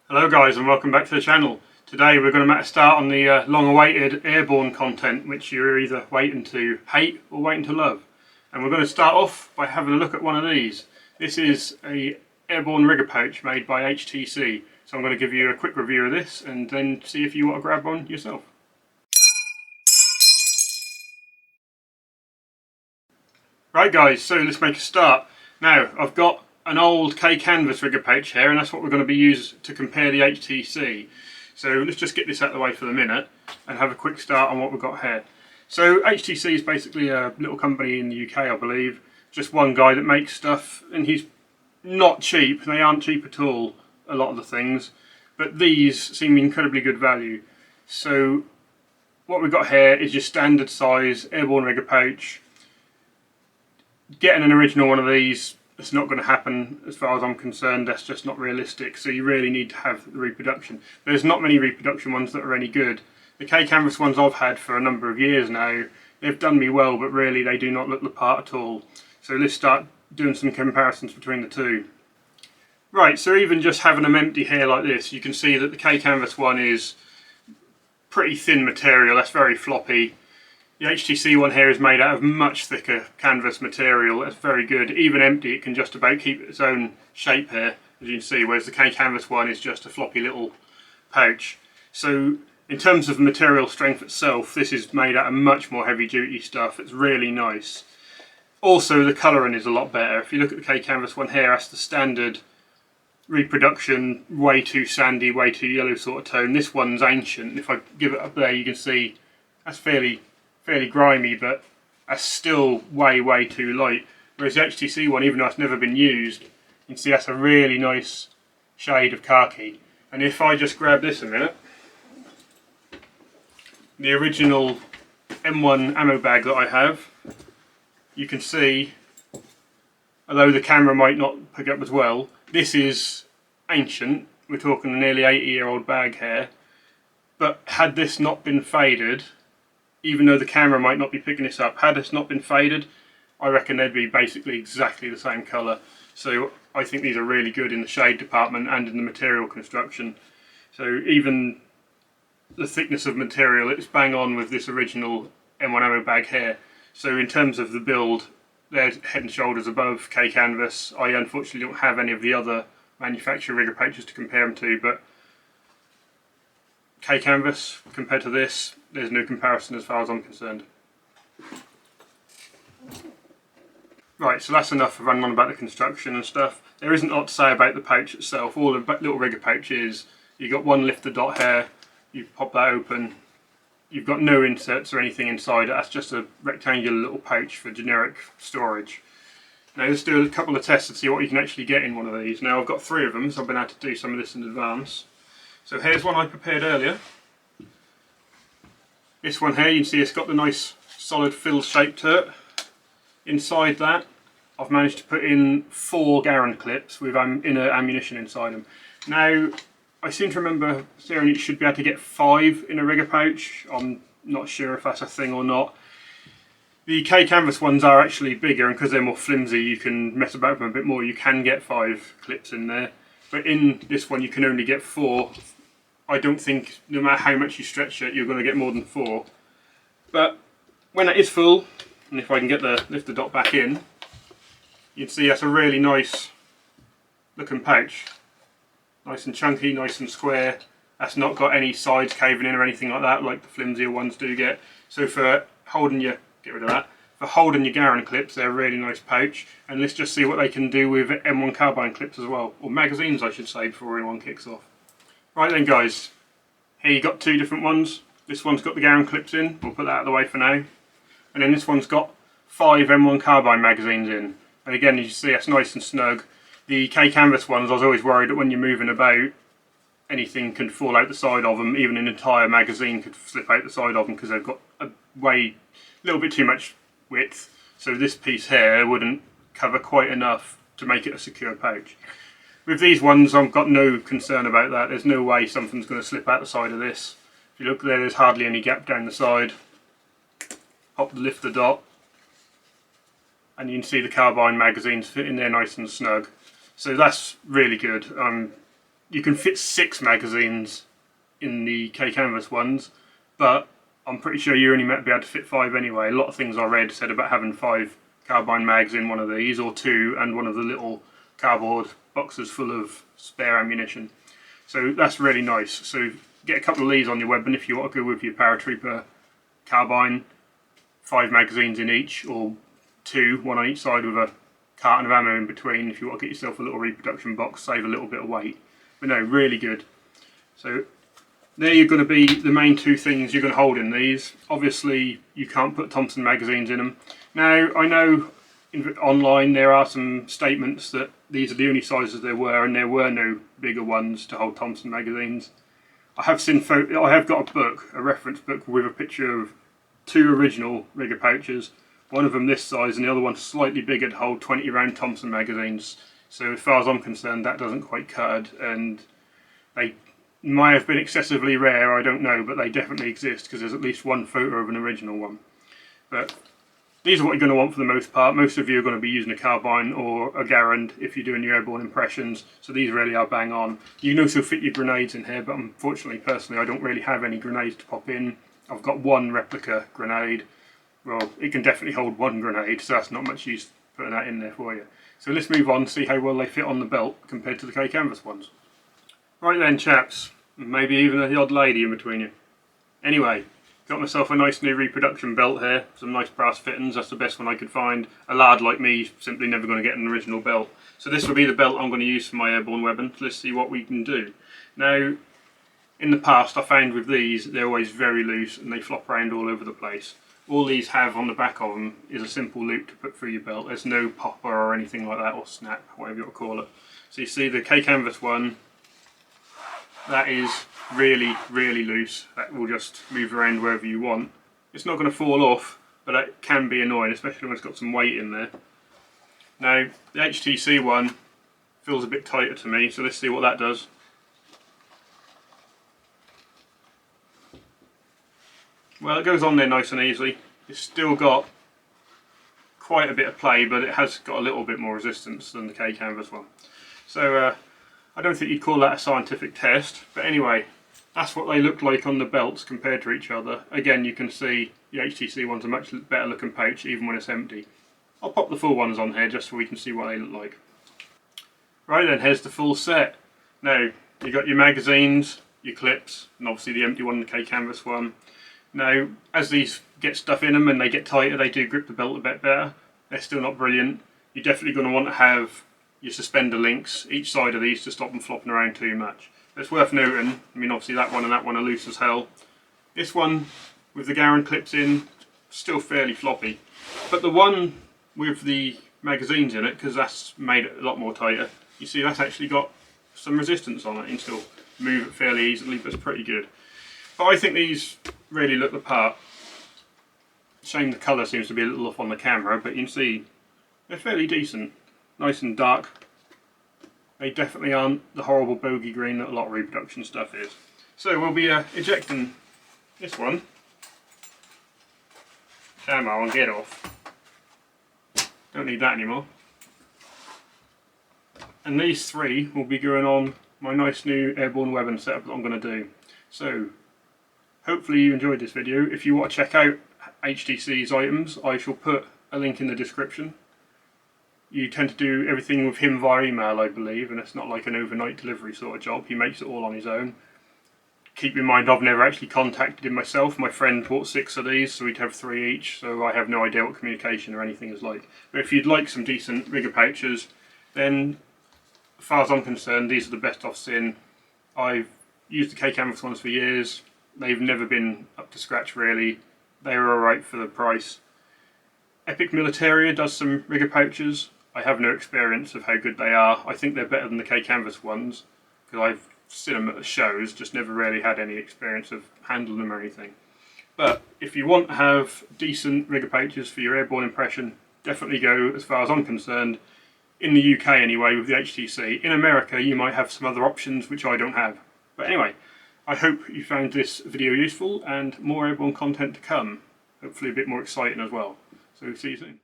Hello guys and welcome back to the channel. Today we're going to make a start on the long-awaited airborne content, which you're either waiting to hate or waiting to love. And we're going to start off by having a look at one of these. This is a airborne rigger pouch made by HTC. So I'm going to give you a quick review of this and then see if you want to grab one yourself. Right guys, so let's make a start. Now I've got an old K canvas rigger pouch here, and that's what we're going to be using to compare the HTC. So let's just get this out of the way for the minute and have a quick start on what we've got here. So HTC is basically a little company in the UK, I believe. Just one guy that makes stuff, and he's not cheap. They aren't cheap at all, a lot of the things, but these seem incredibly good value. So what we've got here is your standard size airborne rigger pouch. Getting an original one of these, it's not going to happen as far as I'm concerned. That's just not realistic, so you really need to have the reproduction. There's not many reproduction ones that are any good. The K canvas ones I've had for a number of years now, they've done me well, but really they do not look the part at all. So let's start doing some comparisons between the two. Right, so even just having them empty here like this, you can see that the K canvas one is pretty thin material. That's very floppy. The HTC one here is made out of much thicker canvas material. It's very good. Even empty, it can just about keep its own shape here, as you can see, whereas the K canvas one is just a floppy little pouch. So in terms of material strength itself, this is made out of much more heavy duty stuff. It's really nice. Also, the colouring is a lot better. If you look at the K canvas one here, that's the standard reproduction, way too sandy, way too yellow sort of tone. This one's ancient. If I give it up there, you can see that's fairly grimy, but that's still way too light. Whereas the HTC one, even though it's never been used, you can see that's a really nice shade of khaki. And if I just grab this a minute, the original M1 ammo bag that I have, you can see, although the camera might not pick up as well, this is ancient. We're talking a nearly 80-year-old bag here, but had this not been faded, even though the camera might not be picking this up, had this not been faded, I reckon they'd be basically exactly the same colour. So I think these are really good in the shade department and in the material construction. So even the thickness of material, it's bang on with this original M1 ammo bag here. So in terms of the build, they're head and shoulders above K canvas. I unfortunately don't have any of the other manufacturer rigger pouches to compare them to, but K canvas compared to this, there's no comparison as far as I'm concerned. Right, so that's enough of running on about the construction and stuff. There isn't a lot to say about the pouch itself. All the little rigger pouch is, you've got one lifter dot here, you pop that open, you've got no inserts or anything inside it. That's just a rectangular little pouch for generic storage. Now let's do a couple of tests and see what you can actually get in one of these. Now I've got 3 of them, so I've been able to do some of this in advance. So here's one I prepared earlier. This one here, you can see it's got the nice solid fill shape to it. Inside that, I've managed to put in 4 Garand clips with inner ammunition inside them. Now, I seem to remember saying you should be able to get 5 in a rigger pouch. I'm not sure if that's a thing or not. The K canvas ones are actually bigger, and because they're more flimsy, you can mess about with them a bit more. You can get 5 clips in there, but in this one you can only get 4. I don't think, no matter how much you stretch it, you're going to get more than 4. But when it is full, and if I can lift the dot back in, you can see that's a really nice looking pouch. Nice and chunky, nice and square. That's not got any sides caving in or anything like that, like the flimsier ones do get. So for holding your, get rid of that, for holding your Garand clips, they're a really nice pouch. And let's just see what they can do with M1 carbine clips as well, or magazines I should say, before anyone kicks off. Right then guys, here you got 2 different ones. This one's got the Garand clips in, we'll put that out of the way for now. And then this one's got 5 M1 carbine magazines in. And again, as you see, that's nice and snug. The K canvas ones, I was always worried that when you're moving about, anything can fall out the side of them. Even an entire magazine could slip out the side of them because they've got a little bit too much width. So this piece here wouldn't cover quite enough to make it a secure pouch. With these ones, I've got no concern about that. There's no way something's going to slip out the side of this. If you look there, there's hardly any gap down the side. Lift the dot, and you can see the carbine magazines fit in there nice and snug. So that's really good. you can fit 6 magazines in the K-Canvas ones, but I'm pretty sure you only might be able to fit 5 anyway. A lot of things I read said about having 5 carbine mags in one of these, or 2, and one of the little cardboard boxes full of spare ammunition. So that's really nice. So get a couple of these on your weapon if you want to go with your paratrooper carbine, 5 magazines in each, or 2, one on each side with a carton of ammo in between if you want to get yourself a little reproduction box, save a little bit of weight. But no, really good. So there you're going to be the main 2 things you're going to hold in these. Obviously you can't put Thompson magazines in them. Now I know online there are some statements that these are the only sizes there were, and there were no bigger ones to hold Thompson magazines. I have got a book, a reference book with a picture of 2 original rigger pouches, one of them this size and the other one slightly bigger to hold 20 round Thompson magazines. So as far as I'm concerned that doesn't quite cut it, and they might have been excessively rare, I don't know, but they definitely exist because there's at least one photo of an original one. But these are what you're going to want for the most part. Most of you are going to be using a carbine or a Garand if you're doing your airborne impressions, so these really are bang on. You can also fit your grenades in here, but unfortunately, personally, I don't really have any grenades to pop in. I've got one replica grenade. Well, it can definitely hold 1 grenade, so that's not much use putting that in there for you. So let's move on and see how well they fit on the belt compared to the K-Canvas ones. Right then, chaps, maybe even the odd lady in between you. Anyway, got myself a nice new reproduction belt here, some nice brass fittings. That's the best one I could find. A lad like me simply never going to get an original belt. So this will be the belt I'm going to use for my airborne weapon. Let's see what we can do. Now, in the past I found with these, they're always very loose and they flop around all over the place. All these have on the back of them is a simple loop to put through your belt. There's no popper or anything like that, or snap, whatever you want to call it. So you see the K-Canvas one, that is really, really loose. That will just move around wherever you want. It's not going to fall off, but that can be annoying, especially when it's got some weight in there. Now, the HTC one feels a bit tighter to me, so let's see what that does. Well, it goes on there nice and easily. It's still got quite a bit of play, but it has got a little bit more resistance than the K-Canvas one. So I don't think you'd call that a scientific test, but anyway, that's what they look like on the belts compared to each other. Again, you can see the HTC one's a much better looking pouch even when it's empty. I'll pop the full ones on here just so we can see what they look like. Right then, here's the full set. Now, you've got your magazines, your clips, and obviously the empty one, the K-Canvas one. Now, as these get stuff in them and they get tighter, they do grip the belt a bit better. They're still not brilliant. You're definitely going to want to have your suspender links each side of these to stop them flopping around too much. But it's worth noting, I mean obviously that one and that one are loose as hell. This one with the Garand clips in, still fairly floppy. But the one with the magazines in it, because that's made it a lot more tighter, you see that's actually got some resistance on it. You can still move it fairly easily, but it's pretty good. But I think these really look the part. Shame the colour seems to be a little off on the camera, but you can see they're fairly decent. Nice and dark. They definitely aren't the horrible bogey green that a lot of reproduction stuff is. So we'll be ejecting this one. Camo and get off. Don't need that anymore. And these 3 will be going on my nice new airborne weapon setup that I'm going to do. So hopefully you enjoyed this video. If you want to check out HTC's items, I shall put a link in the description. You tend to do everything with him via email, I believe, and it's not like an overnight delivery sort of job. He makes it all on his own. Keep in mind, I've never actually contacted him myself. My friend bought 6 of these, so we'd have 3 each, so I have no idea what communication or anything is like. But if you'd like some decent rigger pouches, then as far as I'm concerned, these are the best I've seen. I've used the K-Canvas ones for years. They've never been up to scratch really. They were alright for the price. Epic Militaria does some rigger pouches. I have no experience of how good they are. I think they're better than the K-Canvas ones, because I've seen them at the shows, just never really had any experience of handling them or anything. But if you want to have decent rigger pouches for your airborne impression, definitely go, as far as I'm concerned, in the UK anyway, with the HTC. In America you might have some other options which I don't have. But anyway, I hope you found this video useful and more airborne content to come. Hopefully a bit more exciting as well. So see you soon.